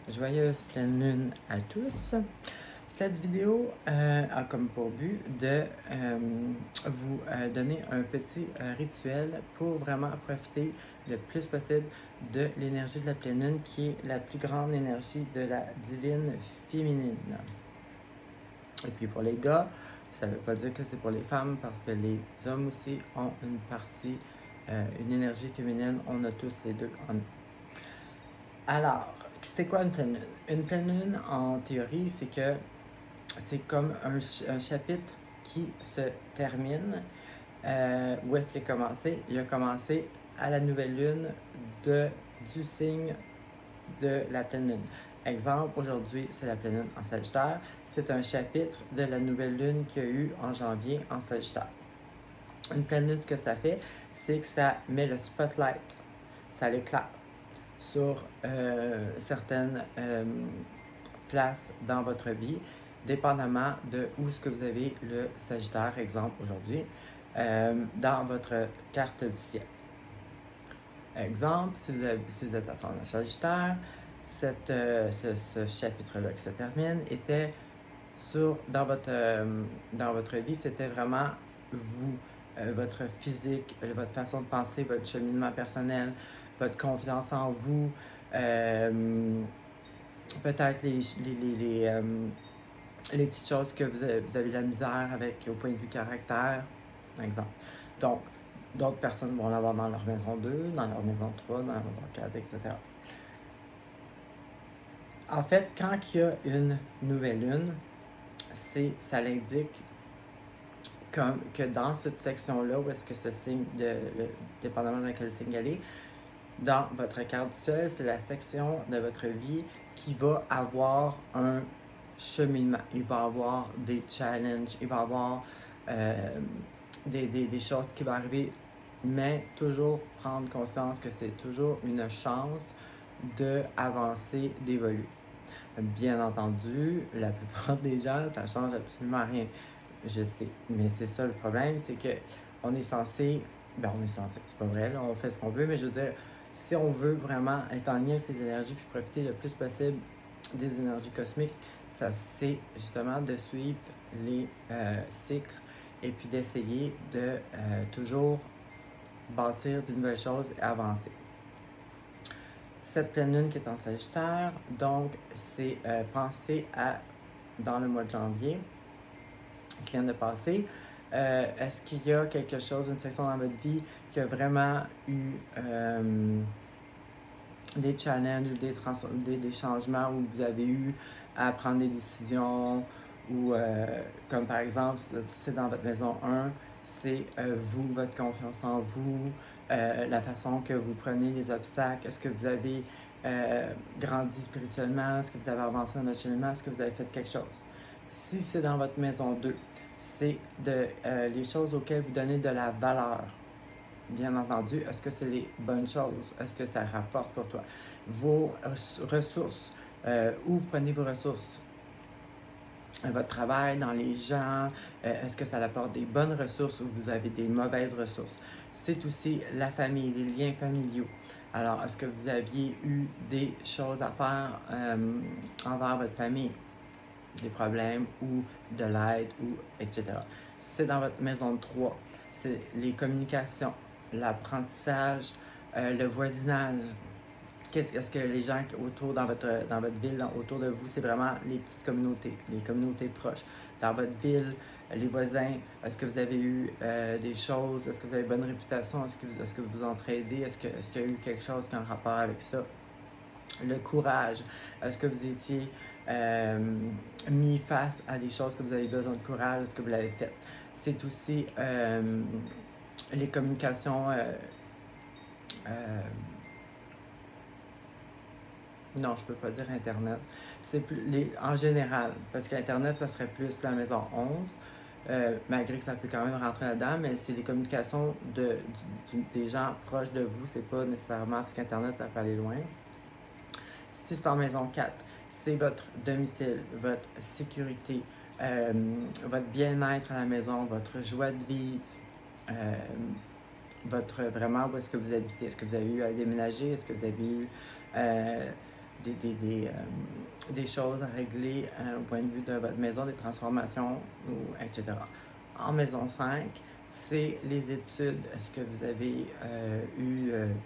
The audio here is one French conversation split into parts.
Joyeuse pleine lune à tous. Cette vidéo a comme pour but de vous donner un petit rituel pour vraiment profiter le plus possible de l'énergie de la pleine lune qui est la plus grande énergie de la divine féminine. Et puis pour les gars, ça ne veut pas dire que c'est pour les femmes parce que les hommes aussi ont une partie, une énergie féminine. On a tous les deux en nous. Alors, c'est quoi une pleine lune? Une pleine lune, en théorie, c'est comme un chapitre qui se termine. Où est-ce qu'il a commencé? Il a commencé à la nouvelle lune du signe de la pleine lune. Exemple, aujourd'hui, c'est la pleine lune en Sagittaire. C'est un chapitre de la nouvelle lune qu'il y a eu en janvier en Sagittaire. Une pleine lune, ce que ça fait, c'est que ça met le spotlight, ça l'éclaire sur certaines places dans votre vie, dépendamment de où ce que vous avez le Sagittaire, exemple aujourd'hui, dans votre carte du ciel. Exemple, si vous êtes ascendant Sagittaire, ce chapitre-là qui se termine était dans votre vie, c'était vraiment vous, votre physique, votre façon de penser, votre cheminement personnel, votre confiance en vous, peut-être les petites choses que vous avez de la misère avec au point de vue caractère, par exemple. Donc, d'autres personnes vont l'avoir dans leur maison 2, dans leur maison 3, dans leur maison 4, etc. En fait, quand il y a une nouvelle lune, ça l'indique comme que dans cette section-là, où est-ce que ce signe, dépendamment de quel signe elle est, dans votre carte du ciel, c'est la section de votre vie qui va avoir un cheminement. Il va avoir des challenges, il va avoir des choses qui vont arriver, mais toujours prendre conscience que c'est toujours une chance d'avancer, d'évoluer. Bien entendu, la plupart des gens, ça change absolument rien. Je sais, mais c'est ça le problème, c'est que on est censé, c'est pas vrai, là, on fait ce qu'on veut, mais je veux dire, si on veut vraiment être en lien avec les énergies puis profiter le plus possible des énergies cosmiques, ça c'est justement de suivre les cycles et puis d'essayer de toujours bâtir de nouvelles choses et avancer. Cette pleine lune qui est en Sagittaire, donc c'est penser à, dans le mois de janvier qui vient de passer, est-ce qu'il y a quelque chose, une section dans votre vie qui a vraiment eu des challenges ou des changements où vous avez eu à prendre des décisions ou comme par exemple, c'est dans votre maison 1, c'est vous, votre confiance en vous, la façon que vous prenez les obstacles, est-ce que vous avez grandi spirituellement, est-ce que vous avez avancé dans votre cheminement, est-ce que vous avez fait quelque chose. Si c'est dans votre maison 2, c'est les choses auxquelles vous donnez de la valeur. Bien entendu, est-ce que c'est les bonnes choses? Est-ce que ça rapporte pour toi? Vos ressources, où vous prenez vos ressources? Votre travail, dans les gens, est-ce que ça apporte des bonnes ressources ou vous avez des mauvaises ressources? C'est aussi la famille, les liens familiaux. Alors, est-ce que vous aviez eu des choses à faire envers votre famille? Des problèmes ou de l'aide, ou etc. C'est dans votre maison 3. C'est les communications, l'apprentissage, le voisinage. Est-ce que les gens autour dans votre ville, autour de vous, c'est vraiment les petites communautés, les communautés proches. Dans votre ville, les voisins, est-ce que vous avez eu des choses, est-ce que vous avez bonne réputation, est-ce que vous entraidez, est-ce qu'il y a eu quelque chose qui a un rapport avec ça? Le courage, est-ce que vous étiez mis face à des choses que vous avez besoin de courage, est-ce que vous l'avez fait? C'est aussi les communications non, je peux pas dire Internet. C'est plus en général, parce qu'Internet, ça serait plus la maison 11, malgré que ça peut quand même rentrer là-dedans, mais c'est les communications des gens proches de vous, c'est pas nécessairement, parce qu'Internet, ça peut aller loin. Si c'est en maison 4, c'est votre domicile, votre sécurité, votre bien-être à la maison, votre joie de vivre, vraiment où est-ce que vous habitez. Est-ce que vous avez eu à déménager? Est-ce que vous avez eu des choses à régler au point de vue de votre maison, des transformations, etc. En maison 5, c'est les études. Est-ce que vous avez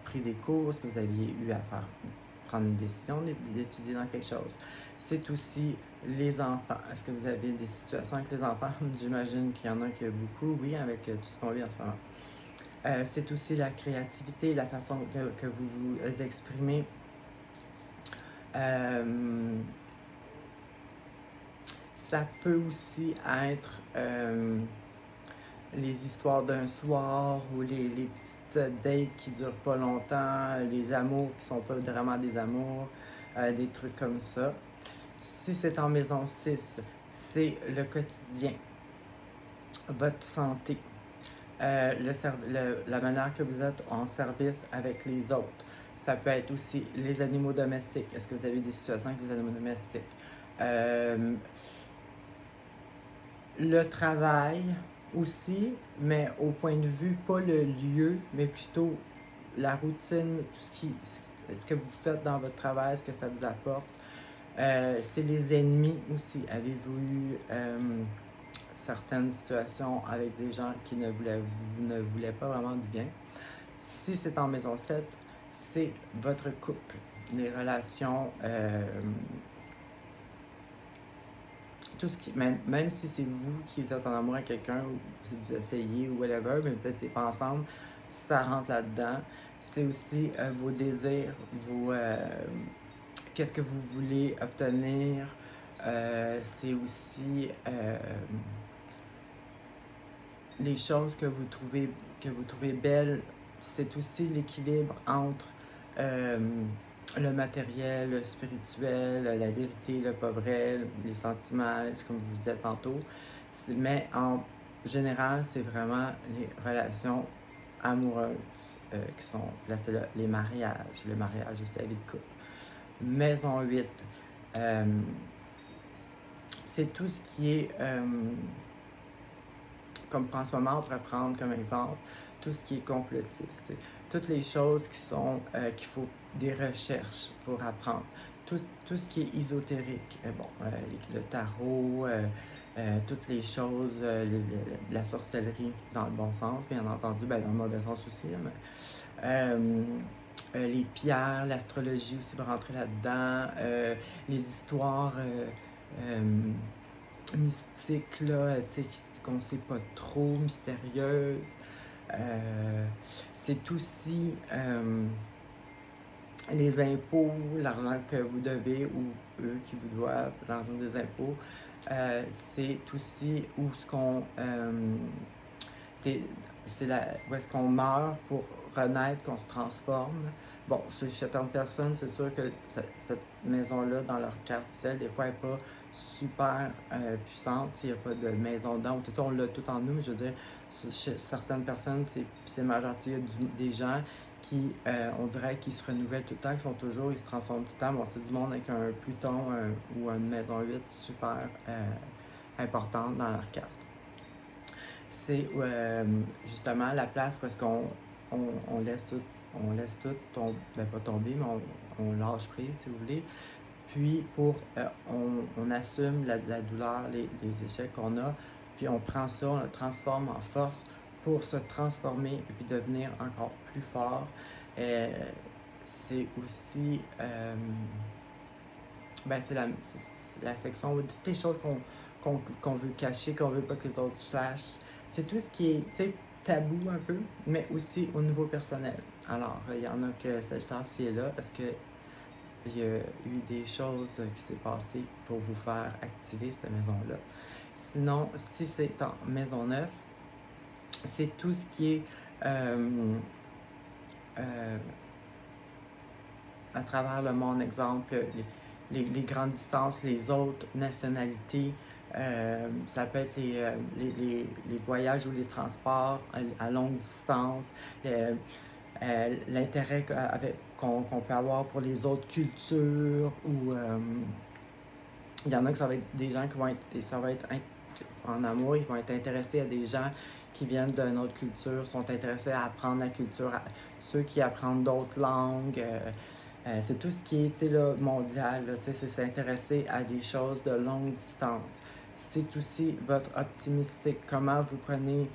pris des cours? Est-ce que vous aviez eu à prendre une décision d'étudier dans quelque chose? C'est aussi les enfants. Est-ce que vous avez des situations avec les enfants? J'imagine qu'il y en a qui a beaucoup, oui, avec tout ce qu'on vit en ce moment. C'est aussi la créativité, la façon que vous vous exprimez. Ça peut aussi être les histoires d'un soir ou les petites dates qui durent pas longtemps, les amours qui sont pas vraiment des amours, des trucs comme ça. Si c'est en maison 6, c'est le quotidien, votre santé, la manière que vous êtes en service avec les autres. Ça peut être aussi les animaux domestiques. Est-ce que vous avez des situations avec les animaux domestiques? Le travail aussi, mais au point de vue, pas le lieu, mais plutôt la routine, ce que vous faites dans votre travail, ce que ça vous apporte. C'est les ennemis aussi. Avez-vous eu certaines situations avec des gens qui ne voulaient pas vraiment du bien? Si c'est en maison 7, c'est votre couple, les relations, tout ce qui, même si c'est vous qui êtes en amour avec quelqu'un, ou si vous essayez ou whatever, mais peut-être c'est pas ensemble, ça rentre là-dedans. C'est aussi vos désirs, qu'est-ce que vous voulez obtenir. C'est aussi les choses que vous trouvez belles. C'est aussi l'équilibre entre le matériel, le spirituel, la vérité, le pas vrai, les sentiments, comme je vous disais tantôt. Mais en général, c'est vraiment les relations amoureuses qui sont, là c'est les mariages, le mariage, c'est la vie de couple. Maison 8, c'est tout ce qui est, comme en ce moment, on pourrait prendre comme exemple, tout ce qui est complotiste. Toutes les choses qui sont, qu'il faut des recherches pour apprendre. Tout ce qui est ésotérique, le tarot, toutes les choses, la sorcellerie dans le bon sens, bien entendu, dans le mauvais sens aussi, les pierres, l'astrologie aussi va rentrer là-dedans, les histoires mystiques, là, qu'on ne sait pas trop, mystérieuses. C'est aussi les impôts, l'argent que vous devez ou eux qui vous doivent, l'argent des impôts. C'est aussi où ce qu'on où est-ce qu'on meurt pour renaître, qu'on se transforme. Bon, chez certaines personnes, c'est sûr que cette maison-là, dans leur carte ciel, des fois, elle n'est pas super puissante. Il n'y a pas de maison d'âme. On l'a tout en nous, mais je veux dire, chez certaines personnes, c'est majorité. Il y a des gens qui, on dirait, qui se renouvellent tout le temps, qui sont toujours, ils se transforment tout le temps. Bon, c'est du monde avec un Pluton ou une maison 8 super importante dans leur carte. C'est justement la place où est-ce qu'on laisse tout tomber, pas tomber, mais on lâche prise, si vous voulez. Puis on assume la douleur, les échecs qu'on a, puis on prend ça, on le transforme en force pour se transformer et puis devenir encore plus fort. C'est aussi c'est la section où toutes les choses qu'on veut cacher, qu'on veut pas que les autres sachent. C'est tout ce qui est tabou un peu, mais aussi au niveau personnel. Alors, il y en a que ce sorcier-là, est-ce que il y a eu des choses qui s'est passées pour vous faire activer cette maison-là? Sinon, si c'est en maison 9, c'est tout ce qui est à travers le monde, exemple, les grandes distances, les autres nationalités. Ça peut être les voyages ou les transports à longue distance, l'intérêt qu'on peut avoir pour les autres cultures, ou il y en a que ça va être des gens qui vont être en amour, ils vont être intéressés à des gens qui viennent d'une autre culture, sont intéressés à apprendre la culture, ceux qui apprennent d'autres langues. C'est tout ce qui est, tu sais, là, mondial, là, tu sais, c'est s'intéresser à des choses de longue distance. C'est aussi votre optimistique, comment vous prenez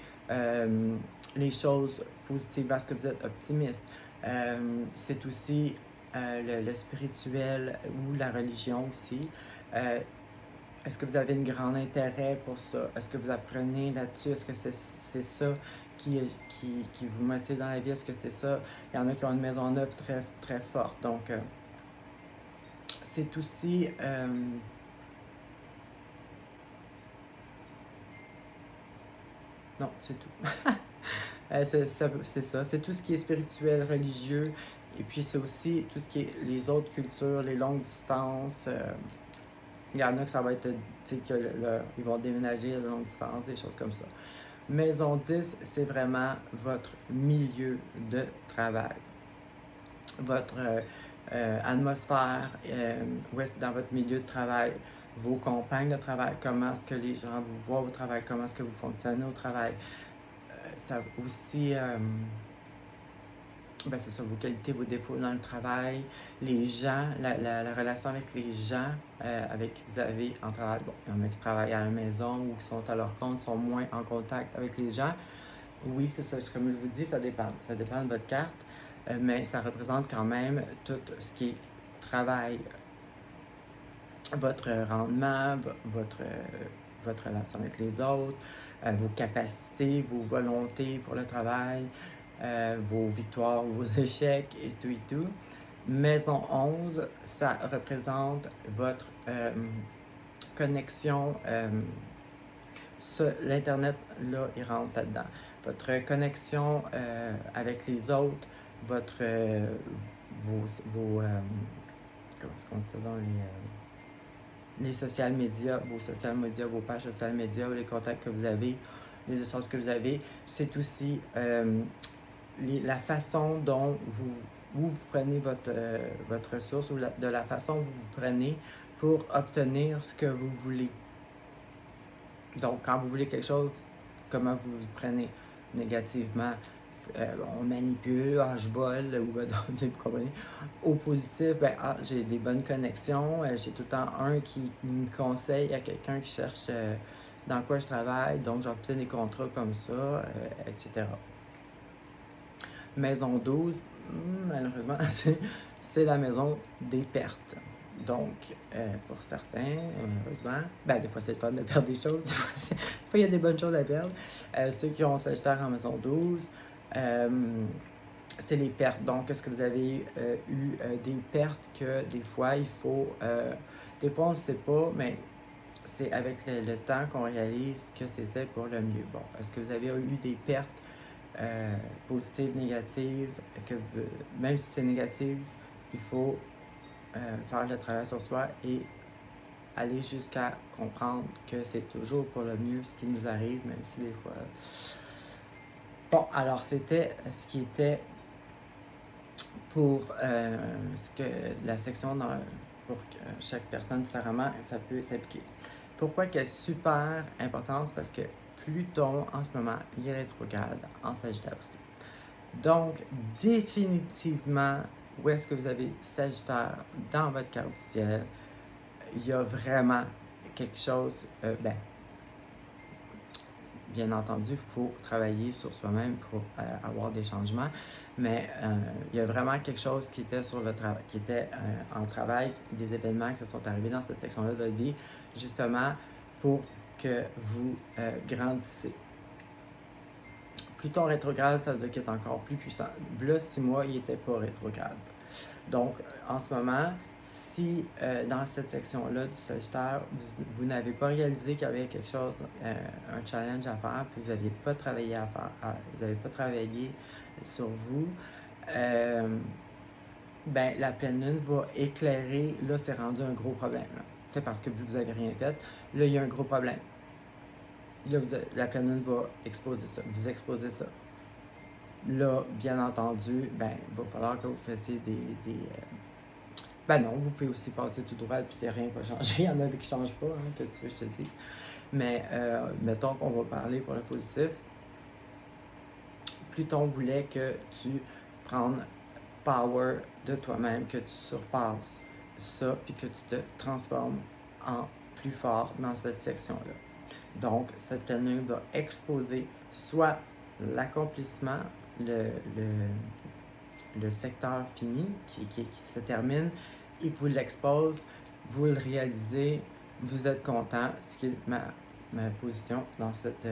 les choses positives parce que vous êtes optimiste. C'est aussi le spirituel ou la religion aussi. Euh, Est-ce que vous avez un grand intérêt pour ça? Est-ce que vous apprenez là-dessus? Est-ce que c'est ça qui vous motive dans la vie? Est-ce que c'est ça? Il y en a qui ont une maison neuve très, très forte. Donc, c'est aussi... non, c'est tout. C'est ça. C'est tout ce qui est spirituel, religieux. Et puis, c'est aussi tout ce qui est les autres cultures, les longues distances. Il y en a que ça va être, tu sais, ils vont déménager à longue distance, des choses comme ça. Maison 10, c'est vraiment votre milieu de travail, votre atmosphère, où est-ce dans votre milieu de travail, vos compagnes de travail, comment est-ce que les gens vous voient au travail, comment est-ce que vous fonctionnez au travail. Ça aussi, ben c'est ça, vos qualités, vos défauts dans le travail, les gens, la relation avec les gens avec qui vous avez en travail. Bon, il y en a qui travaillent à la maison ou qui sont à leur compte, sont moins en contact avec les gens. Oui, c'est ça. Comme je vous dis, ça dépend. Ça dépend de votre carte, mais ça représente quand même tout ce qui est travail, votre rendement, votre relation avec les autres, vos capacités, vos volontés pour le travail, vos victoires, vos échecs et tout et tout. Maison 11, ça représente votre connexion. L'Internet, là, il rentre là-dedans. Votre connexion avec les autres, votre, vos comment est-ce qu'on dit ça dans les social médias, vos social médias, vos pages social médias, les contacts que vous avez, les échanges que vous avez, c'est aussi la façon dont vous prenez votre ressource ou de la façon dont vous vous prenez pour obtenir ce que vous voulez. Donc, quand vous voulez quelque chose, comment vous vous prenez négativement? On manipule, je vole, ou vous comprenez? Au positif, ben, j'ai des bonnes connexions, j'ai tout le temps un qui me conseille à quelqu'un qui cherche dans quoi je travaille, donc j'obtiens des contrats comme ça, etc. Maison 12, malheureusement, c'est la maison des pertes. Donc, pour certains, heureusement, ben, des fois c'est le fun de perdre des choses, des fois il y a des bonnes choses à perdre. Ceux qui ont Sagittaire en maison 12, c'est les pertes. Donc, est-ce que vous avez eu des pertes que des fois il faut. Des fois on ne sait pas, mais c'est avec le temps qu'on réalise que c'était pour le mieux. Bon, est-ce que vous avez eu des pertes positives, négatives, même si c'est négatif, il faut faire le travail sur soi et aller jusqu'à comprendre que c'est toujours pour le mieux ce qui nous arrive, même si des fois... Bon, alors c'était ce qui était pour ce que la section pour chaque personne différemment, ça peut s'appliquer. Pourquoi qu'elle est super importante? C'est parce que Pluton, en ce moment, il est rétrograde en Sagittaire aussi. Donc, définitivement, où est-ce que vous avez Sagittaire dans votre carte du ciel? Il y a vraiment quelque chose, bien entendu, il faut travailler sur soi-même pour avoir des changements, mais il y a vraiment quelque chose qui était sur le travail, qui était en travail, des événements qui se sont arrivés dans cette section-là de votre vie, justement pour que vous grandissez. Pluton rétrograde, ça veut dire qu'il est encore plus puissant. Là, 6 mois, il n'était pas rétrograde. Donc, en ce moment, si dans cette section-là du Sagittaire, vous n'avez pas réalisé qu'il y avait quelque chose, un challenge à faire, puis vous n'aviez pas travaillé vous n'avez pas travaillé sur vous, ben la pleine lune va éclairer, là c'est rendu un gros problème. C'est parce que vous n'avez rien fait, là il y a un gros problème. Là, la pleine lune va exposer ça, vous exposez ça. Là, bien entendu, ben, il va falloir que vous fassiez ben non, vous pouvez aussi passer tout droit, puis rien va changer. Il y en a qui ne changent pas, hein, qu'est-ce que tu veux que je te dise. Mais mettons qu'on va parler pour le positif. Pluton voulait que tu prennes power de toi-même, que tu surpasses ça, puis que tu te transformes en plus fort dans cette section-là. Donc, cette pleine lune va exposer soit l'accomplissement, le secteur fini qui se termine, et vous l'expose, vous le réalisez, vous êtes content, ce qui est ma position dans cette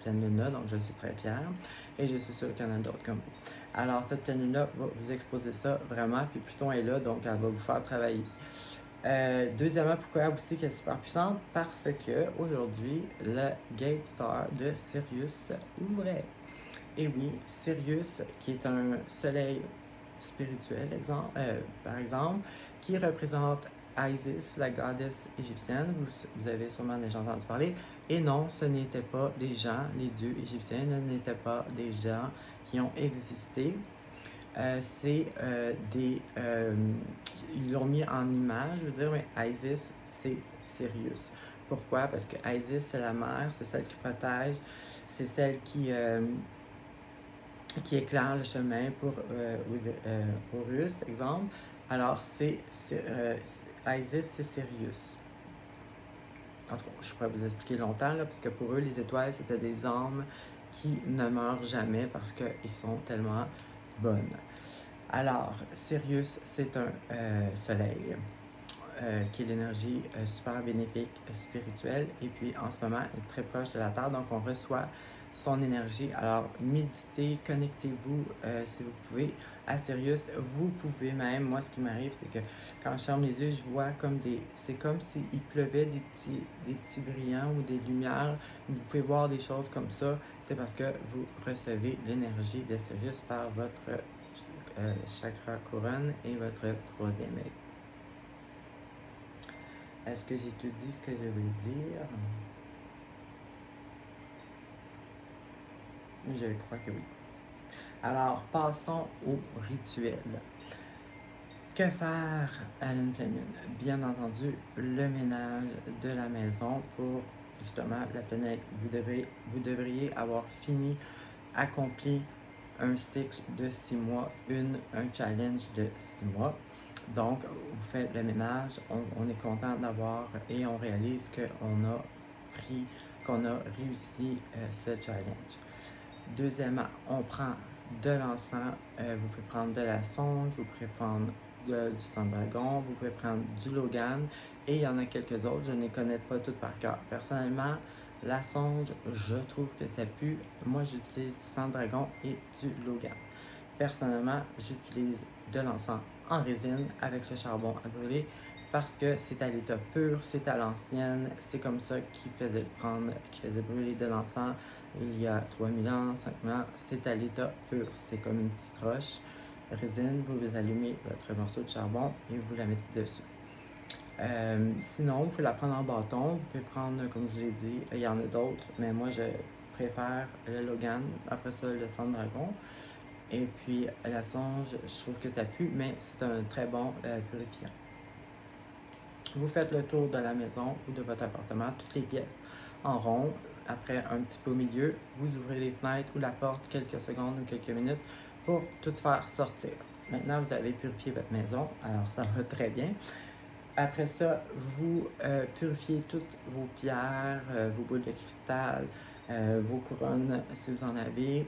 pleine lune-là, donc je suis très fière, et je suis sûre qu'il y en a d'autres comme vous. Alors, cette pleine lune-là va vous exposer ça vraiment, puis Pluton est là, donc elle va vous faire travailler. Deuxièmement, pourquoi aussi qu'elle est super puissante? Parce que aujourd'hui, le Gate Star de Sirius ouvrait. Et oui, Sirius, qui est un soleil spirituel, par exemple, qui représente Isis, la goddess égyptienne. Vous avez sûrement déjà entendu parler. Et non, ce n'étaient pas des gens, les dieux égyptiens ne n'étaient pas des gens qui ont existé. Ils l'ont mis en image, je veux dire, mais Isis, c'est Sirius. Pourquoi? Parce que Isis, c'est la mère, c'est celle qui protège, c'est celle qui éclaire le chemin pour Horus, exemple. Alors, Isis, c'est Sirius. En tout cas, je pourrais vous expliquer longtemps, là, parce que pour eux, les étoiles, c'était des âmes qui ne meurent jamais parce qu'ils sont tellement bonnes. Alors, Sirius, c'est un soleil qui est l'énergie super bénéfique spirituelle. Et puis, en ce moment, il est très proche de la Terre, donc on reçoit son énergie. Alors, méditez, connectez-vous si vous pouvez à Sirius. Vous pouvez même, moi, ce qui m'arrive, c'est que quand je ferme les yeux, je vois comme c'est comme s'il pleuvait des petits brillants ou des lumières. Vous pouvez voir des choses comme ça. C'est parce que vous recevez l'énergie de Sirius par votre chakra couronne et votre troisième œil. Est-ce que j'ai tout dit ce que je voulais dire? Je crois que oui. Alors, passons au rituel. Que faire à lune pleine lune? Bien entendu, le ménage de la maison pour justement la planète. Vous devriez avoir fini, accompli un cycle de 6 mois, un challenge de 6 mois. Donc, vous faites le ménage, on est content d'avoir et on réalise qu'on a réussi ce challenge. Deuxièmement, on prend de l'encens, vous pouvez prendre de la songe, vous pouvez prendre du sang de dragon, vous pouvez prendre du Logan, et il y en a quelques autres, je ne les connais pas toutes par cœur. Personnellement, la songe, je trouve que ça pue. Moi, j'utilise du sang de dragon et du Logan. Personnellement, j'utilise de l'encens en résine avec le charbon à brûler parce que c'est à l'état pur, c'est à l'ancienne, c'est comme ça qu'ils faisaient brûler de l'encens il y a 3000 ans, 5000 ans, c'est à l'état pur, c'est comme une petite roche résine, vous allumez votre morceau de charbon et vous la mettez dessus. Sinon, vous pouvez la prendre en bâton, vous pouvez prendre, comme je vous ai dit, il y en a d'autres, mais moi je préfère le Logan, après ça le sang de dragon. Et puis la songe, je trouve que ça pue, mais c'est un très bon purifiant. Vous faites le tour de la maison ou de votre appartement, toutes les pièces en rond. Après, un petit peu au milieu, vous ouvrez les fenêtres ou la porte quelques secondes ou quelques minutes pour tout faire sortir. Maintenant, vous avez purifié votre maison, alors ça va très bien. Après ça, vous purifiez toutes vos pierres, vos boules de cristal, vos couronnes si vous en avez,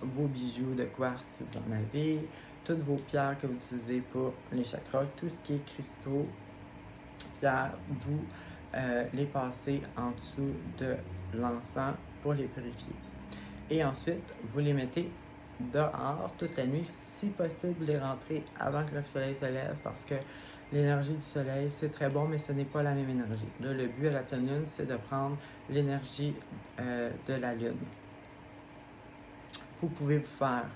vos bijoux de quartz si vous en avez, toutes vos pierres que vous utilisez pour les chakras, tout ce qui est cristaux, pierres, vous les passez en dessous de l'encens pour les purifier. Et ensuite, vous les mettez dehors toute la nuit. Si possible, vous les rentrez avant que le soleil se lève parce que l'énergie du soleil, c'est très bon, mais ce n'est pas la même énergie. Là, le but à la pleine lune, c'est de prendre l'énergie de la lune. Vous pouvez vous faire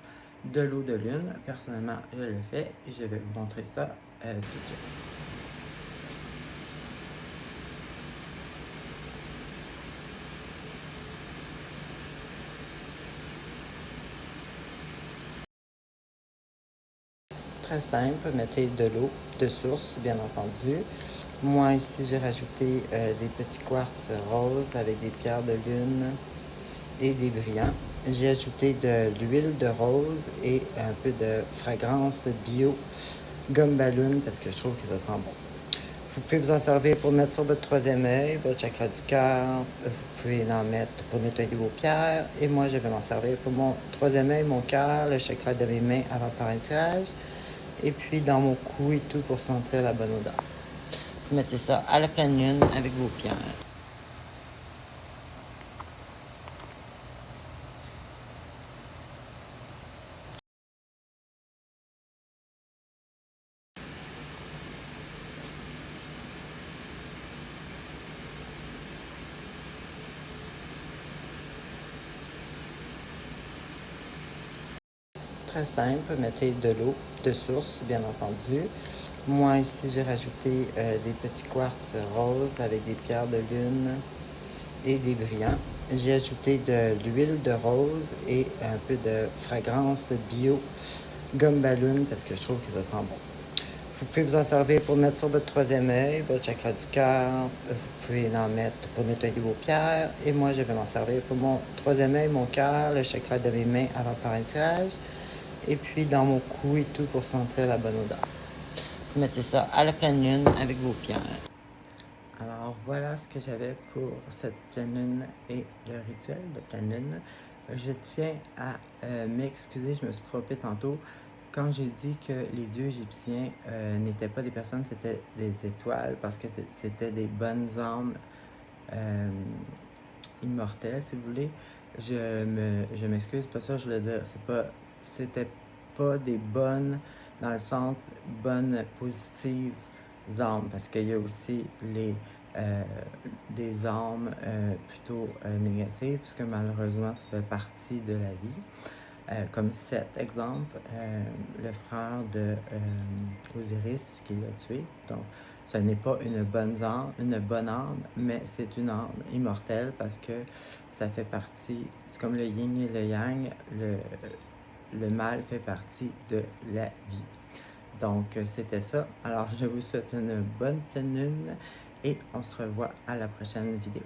de l'eau de lune. Personnellement, je le fais et je vais vous montrer ça tout de suite. Très simple, mettez de l'eau de source, bien entendu. Moi, ici, j'ai rajouté des petits quartz roses avec des pierres de lune et des brillants. J'ai ajouté de l'huile de rose et un peu de fragrance bio gomme ballon parce que je trouve que ça sent bon. Vous pouvez vous en servir pour mettre sur votre troisième œil, votre chakra du cœur. Vous pouvez en mettre pour nettoyer vos pierres. Et moi, je vais m'en servir pour mon troisième œil, mon cœur, le chakra de mes mains avant de faire un tirage. Et puis dans mon cou et tout pour sentir la bonne odeur. Vous mettez ça à la pleine lune avec vos pierres. Très simple, mettez de l'eau de source, bien entendu. Moi, ici, j'ai rajouté des petits quartz roses avec des pierres de lune et des brillants. J'ai ajouté de l'huile de rose et un peu de fragrance bio gomme ballon parce que je trouve que ça sent bon. Vous pouvez vous en servir pour mettre sur votre troisième œil, votre chakra du cœur. Vous pouvez en mettre pour nettoyer vos pierres. Et moi, je vais m'en servir pour mon troisième œil, mon cœur, le chakra de mes mains avant de faire un tirage. Et puis dans mon cou et tout pour sentir la bonne odeur. Vous mettez ça à la pleine lune avec vos pierres. Alors voilà ce que j'avais pour cette pleine lune et le rituel de pleine lune. Je tiens à m'excuser, je me suis trompée tantôt. Quand j'ai dit que les dieux égyptiens n'étaient pas des personnes, c'était des étoiles, parce que c'était des bonnes âmes immortelles, si vous voulez. Je m'excuse, pas ça je voulais dire. C'était pas des bonnes, dans le sens bonnes, positives âmes, parce qu'il y a aussi des âmes plutôt négatives, puisque malheureusement ça fait partie de la vie. Comme cet exemple, le frère de Osiris qui l'a tué. Donc, ce n'est pas une bonne âme, mais c'est une âme immortelle parce que ça fait partie, c'est comme le yin et le yang, le mal fait partie de la vie. Donc, c'était ça. Alors, je vous souhaite une bonne pleine lune et on se revoit à la prochaine vidéo.